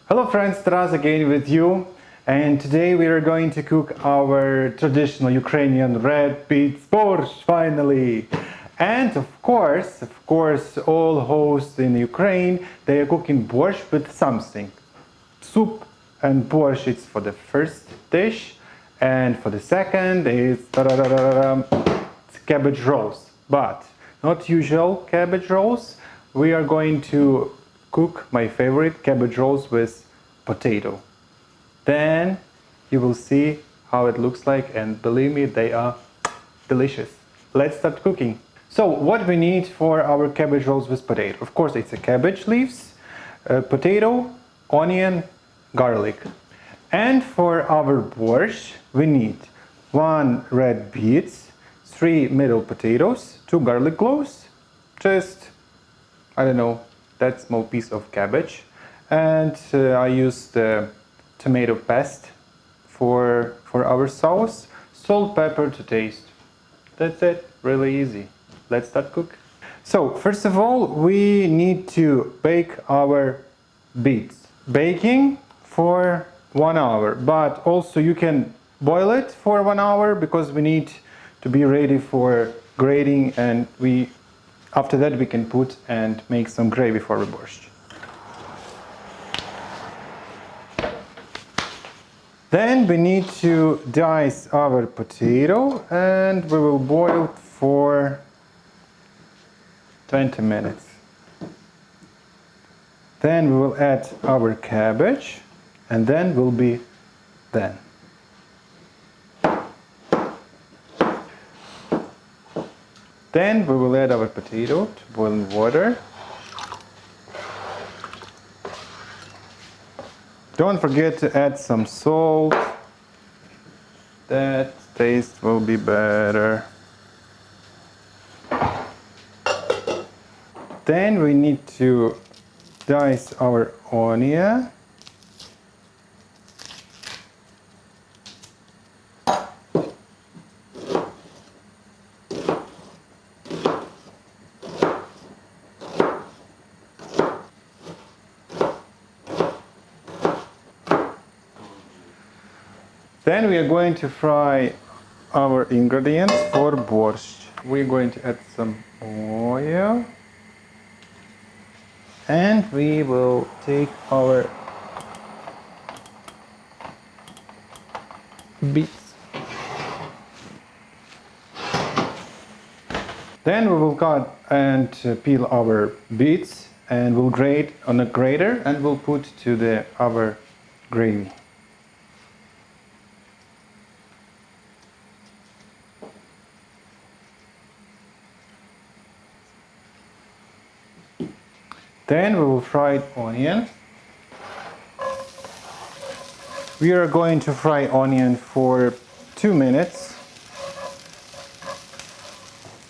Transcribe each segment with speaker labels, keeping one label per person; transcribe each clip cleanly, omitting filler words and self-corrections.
Speaker 1: Hello friends, Taras again with you, and today we are going to cook our traditional Ukrainian red beets borscht finally. And of course, all hosts in Ukraine, they are cooking borscht with something. Soup and borscht is for the first dish, and for the second is cabbage rolls. But not usual cabbage rolls. We are going to cook my favorite cabbage rolls with potato. Then you will see how it looks like, and believe me, they are delicious. Let's start cooking. So what we need for our cabbage rolls with potato? Of course, it's a cabbage leaves, potato, onion, garlic. And for our borscht, we need 1 red beets, 3 middle potatoes, 2 garlic cloves, just, I don't know, that small piece of cabbage. And I used tomato paste for our sauce, salt, pepper to taste. That's it, really easy. Let's start cook. So first of all, we need to bake our beets. Baking for 1 hour, but also you can boil it for 1 hour because we need to be ready for grating, and after that we can put and make some gravy for the borscht. Then we need to dice our potato, and we will boil for 20 minutes. Then we will add our cabbage, and then will be done. Then we will add our potato to boiling water. Don't forget to add some salt. That taste will be better. Then we need to dice our onion. Then we are going to fry our ingredients for borscht. We're going to add some oil, and we will take our beets. Then we will cut and peel our beets, and we'll grate on a grater, and we'll put to our gravy. Then we will fry onion. We are going to fry onion for 2 minutes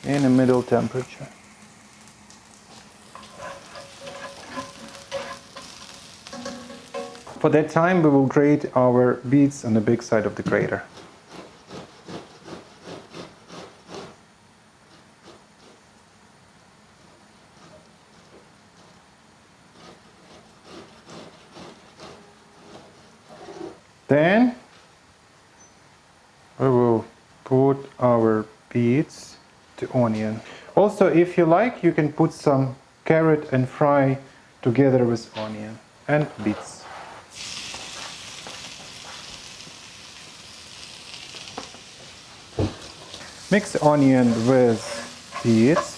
Speaker 1: in a middle temperature. For that time, we will grate our beets on the big side of the grater. Then we will put our beets to onion. Also, if you like, you can put some carrot and fry together with onion and beets. Mix onion with beets.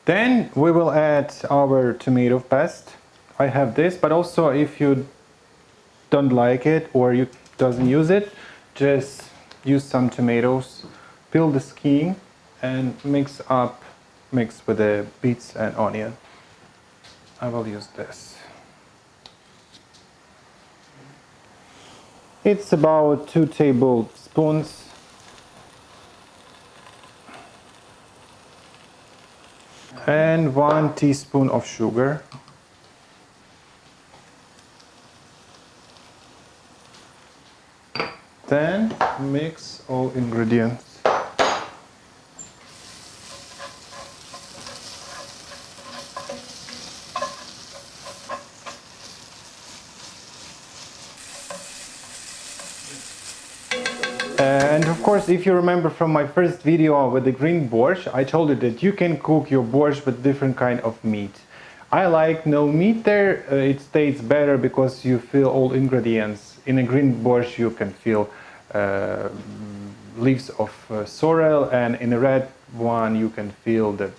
Speaker 1: Then we will add our tomato paste. I have this, but also if you don't like it or you doesn't use it, just use some tomatoes, peel the skin and mix with the beets and onion. I will use this. It's about 2 tablespoons. and 1 teaspoon of sugar. Then mix all ingredients. And of course, if you remember from my first video with the green borscht, I told you that you can cook your borscht with different kind of meat. I like no meat there, it tastes better because you feel all ingredients. In a green borscht you can feel leaves of sorrel, and in a red one you can feel the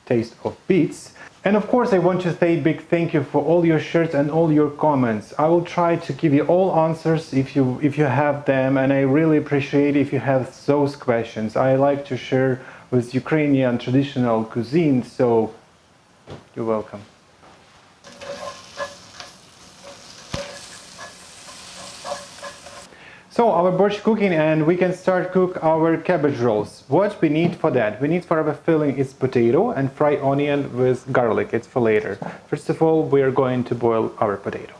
Speaker 1: taste of beets. And of course, I want to say a big thank you for all your shares and all your comments. I will try to give you all answers if you have them, and I really appreciate if you have those questions. I like to share with Ukrainian traditional cuisine, so you're welcome. So our borscht cooking, and we can start cook our cabbage rolls. What we need for that? We need for our filling is potato and fried onion with garlic. It's for later. First of all, we are going to boil our potato.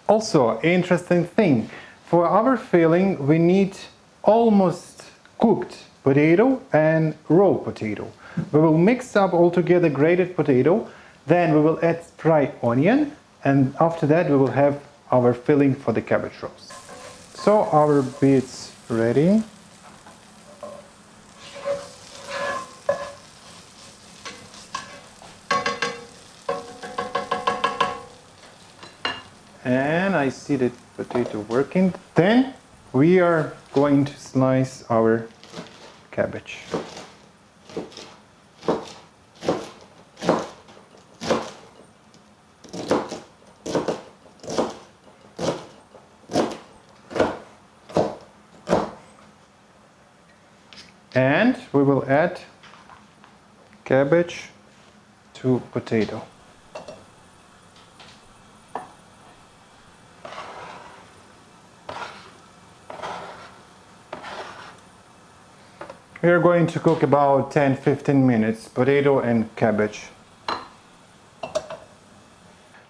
Speaker 1: Also, interesting thing, for our filling we need almost cooked potato and raw potato. We will mix up all together grated potato, then we will add fried onion, and after that we will have our filling for the cabbage rolls. So our beets ready. And I see the potato working. Then we are going to slice our cabbage. And we will add cabbage to potato. We are going to cook about 10-15 minutes, potato and cabbage.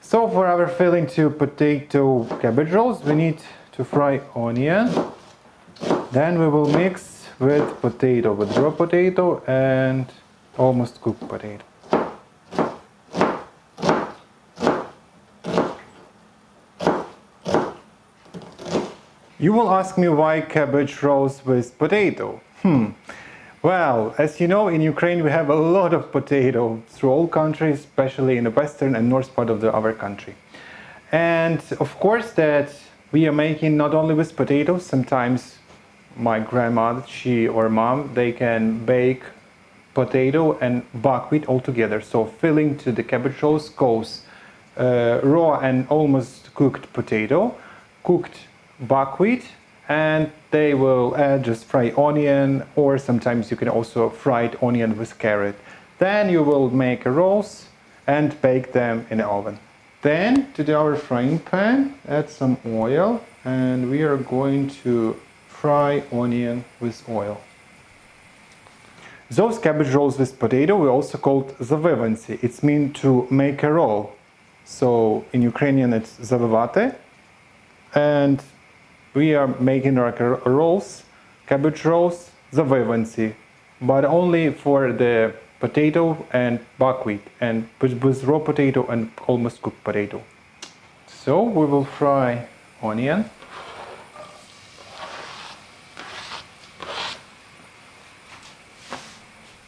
Speaker 1: So for our filling to potato cabbage rolls, we need to fry onion. Then we will mix with potato, with raw potato and almost cooked potato. You will ask me why cabbage rolls with potato. Well, as you know, in Ukraine we have a lot of potato through all countries, especially in the western and north part of our country. And of course that we are making not only with potatoes, sometimes my grandma, she or mom, they can bake potato and buckwheat all together. So filling to the cabbage rolls goes raw and almost cooked potato, cooked buckwheat, and they will add just fried onion, or sometimes you can also fried onion with carrot. Then you will make rolls and bake them in the oven. Then to our frying pan, add some oil, and we are going to fry onion with oil. Those cabbage rolls with potato we also called zavivancy. It's mean to make a roll. So in Ukrainian it's zavivate, and we are making like rolls, cabbage rolls, zavivancy, but only for the potato and buckwheat, and with raw potato and almost cooked potato. So we will fry onion.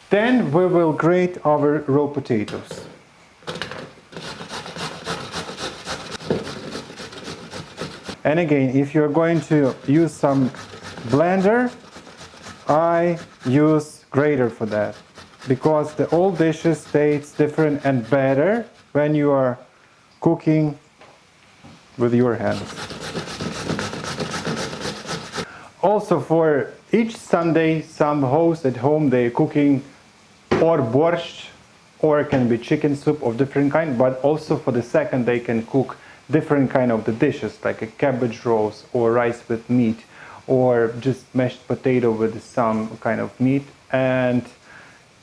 Speaker 1: Then we will grate our raw potatoes. And again, if you're going to use some blender, I use grater for that, because the old dishes taste different and better when you are cooking with your hands. Also, for each Sunday, some hosts at home, they're cooking or borscht, or it can be chicken soup of different kind, but also for the second they can cook different kind of the dishes, like a cabbage rolls or rice with meat, or just mashed potato with some kind of meat. And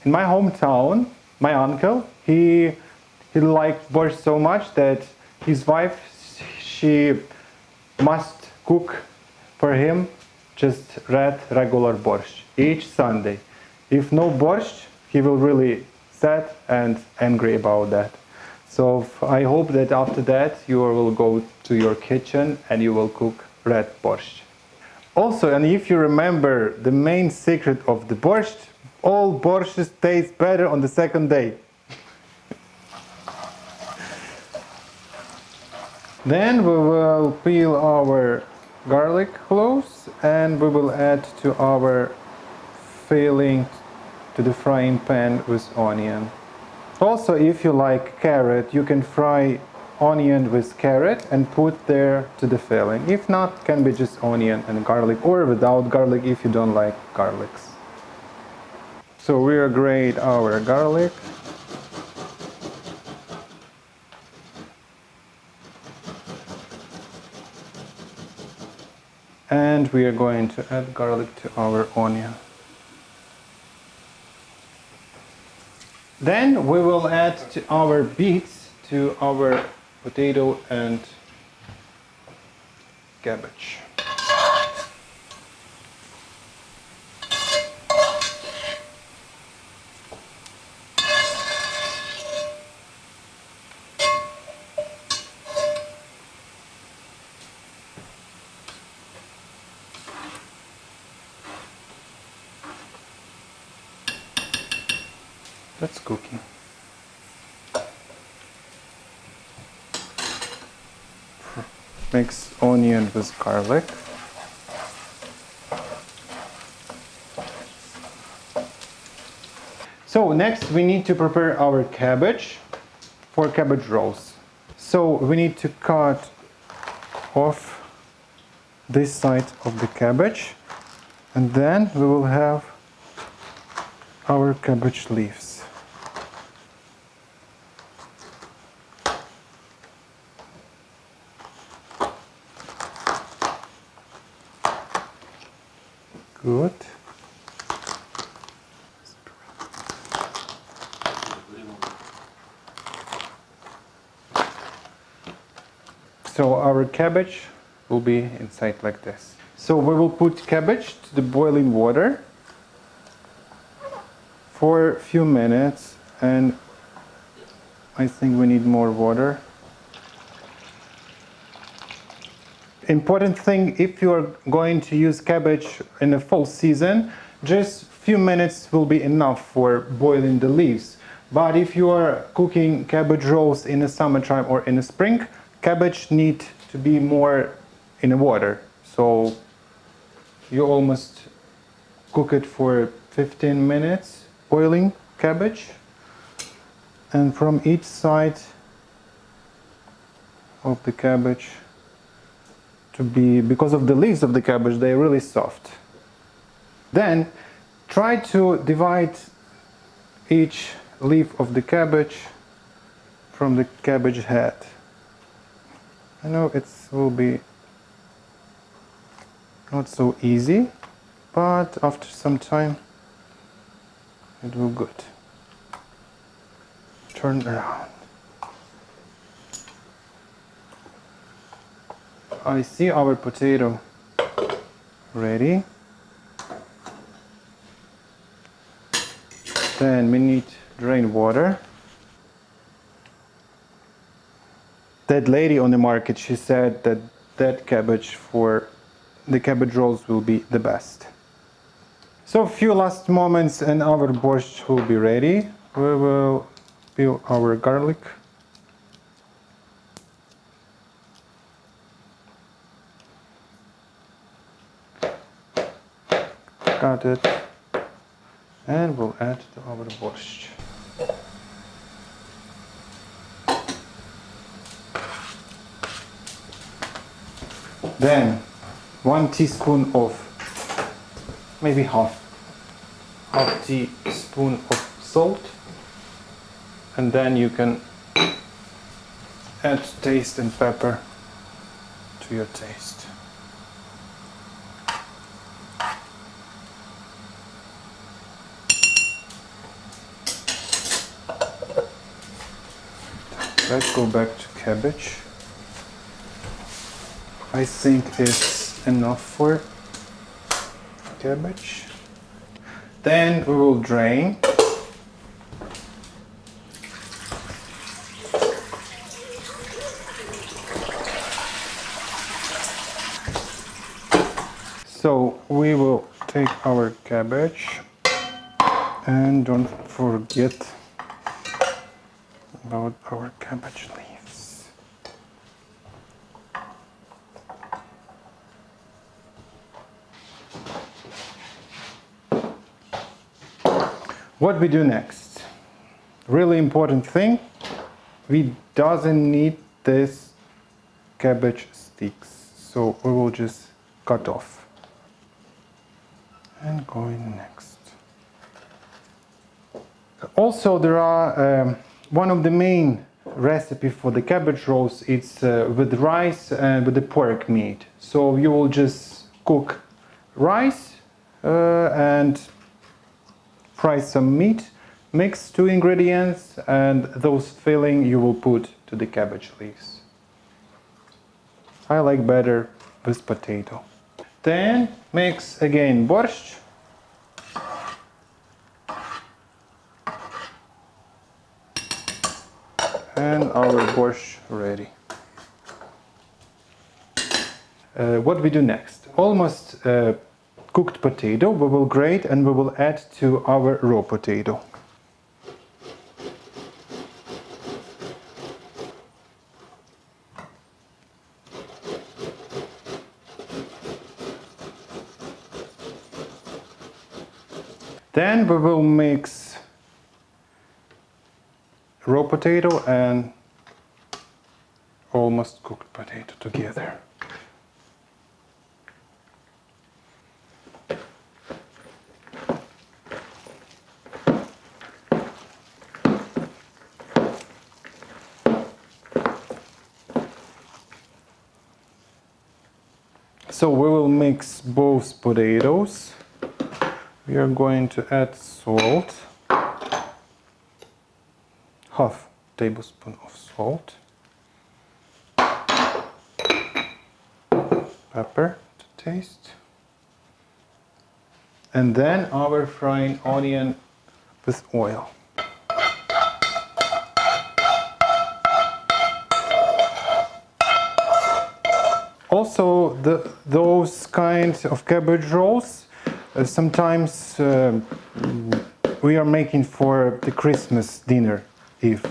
Speaker 1: in my hometown, my uncle, he liked borscht so much that his wife, she must cook for him just regular borscht each Sunday. If no borscht, he will really sad and angry about that. So I hope that after that you will go to your kitchen and you will cook red borscht. Also, and if you remember the main secret of the borscht, all borscht taste better on the second day. Then we will peel our garlic cloves and we will add to our filling to the frying pan with onion. Also, if you like carrot, you can fry onion with carrot and put there to the filling. If not, can be just onion and garlic, or without garlic if you don't like garlics. So we are grate our garlic. And we are going to add garlic to our onion. Then we will add to our beets to our potato and cabbage. That's cooking. Mix onion with garlic. So next we need to prepare our cabbage for cabbage rolls. So we need to cut off this side of the cabbage, and then we will have our cabbage leaves. Good. So our cabbage will be inside like this. So we will put cabbage to the boiling water for a few minutes, and I think we need more water. Important thing, if you are going to use cabbage in the fall season, just few minutes will be enough for boiling the leaves. But if you are cooking cabbage rolls in the summertime or in the spring, cabbage need to be more in the water. So you almost cook it for 15 minutes, boiling cabbage. And from each side of the cabbage, because of the leaves of the cabbage, they are really soft. Then try to divide each leaf of the cabbage from the cabbage head. I know it will be not so easy, but after some time it will good. Turn around. I see our potato ready. Then we need drain water. That lady on the market, she said that cabbage for the cabbage rolls will be the best. So a few last moments and our borscht will be ready. We will peel our garlic. Cut it, and we'll add to our borscht. Then 1 teaspoon of, maybe half teaspoon of salt, and then you can Add taste and pepper to your taste. Let's go back to cabbage. I think it's enough for cabbage. Then we will drain. So we will take our cabbage and don't forget about our cabbage leaves. What we do next? Really important thing, we doesn't need this cabbage sticks, so we will just cut off. And going next. Also, there are one of the main recipe for the cabbage rolls. It's with rice and with the pork meat. So you will just cook rice and fry some meat, mix two ingredients, and those filling you will put to the cabbage leaves. I like better with potato. Then mix again borscht. And our borscht ready. What we do next? Almost cooked potato we will grate and we will add to our raw potato. Then we will mix raw potato and almost cooked potato together. So we will mix both potatoes. We are going to add salt, half tablespoon of salt, pepper to taste, and then our frying onion with oil. Also, those kinds of cabbage rolls, sometimes we are making for the Christmas dinner eve,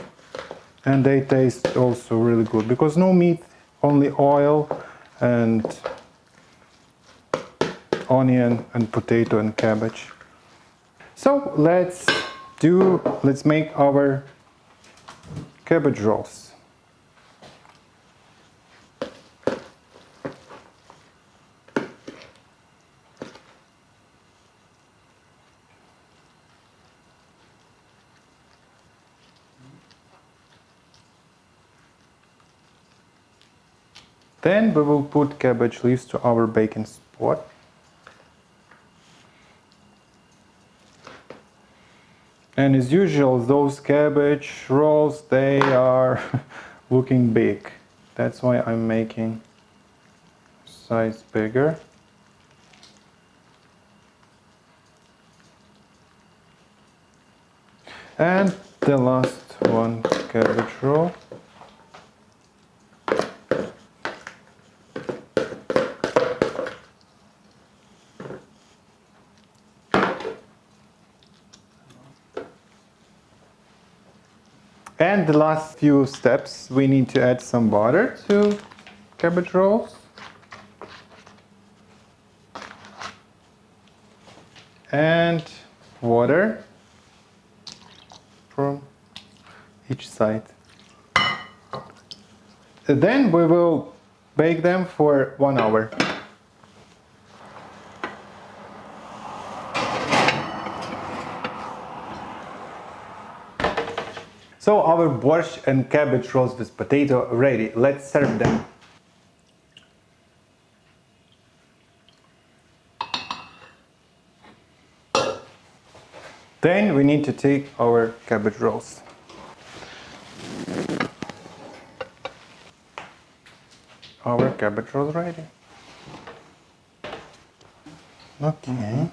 Speaker 1: and they taste also really good because no meat, only oil and onion and potato and cabbage. So let's make our cabbage rolls. Then we will put cabbage leaves to our baking spot. And as usual, those cabbage rolls, they are looking big. That's why I'm making size bigger. And the last one cabbage roll. And the last few steps, we need to add some butter to cabbage rolls. And water from each side. Then we will bake them for 1 hour. So our borscht and cabbage rolls with potato ready. Let's serve them. Then we need to take our cabbage rolls. Our cabbage rolls ready. Okay.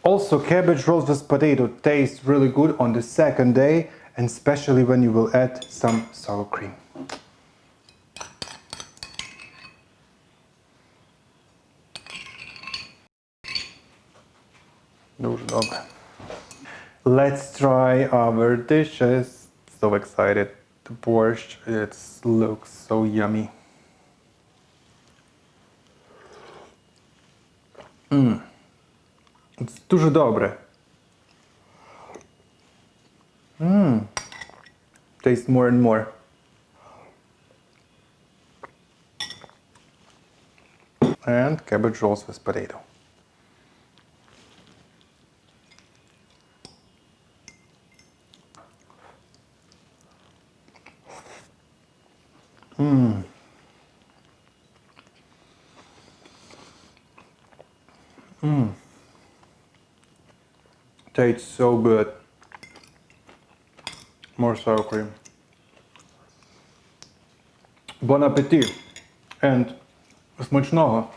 Speaker 1: Also, cabbage rolls with potato taste really good on the second day, and especially when you will add some sour cream. Дуже добре. Let's try our dishes. So excited. The borscht, it looks so yummy. It's дуже добре. Taste more and more. And cabbage rolls with potato. Tastes so good. More sour cream. Bon appetit and смачного!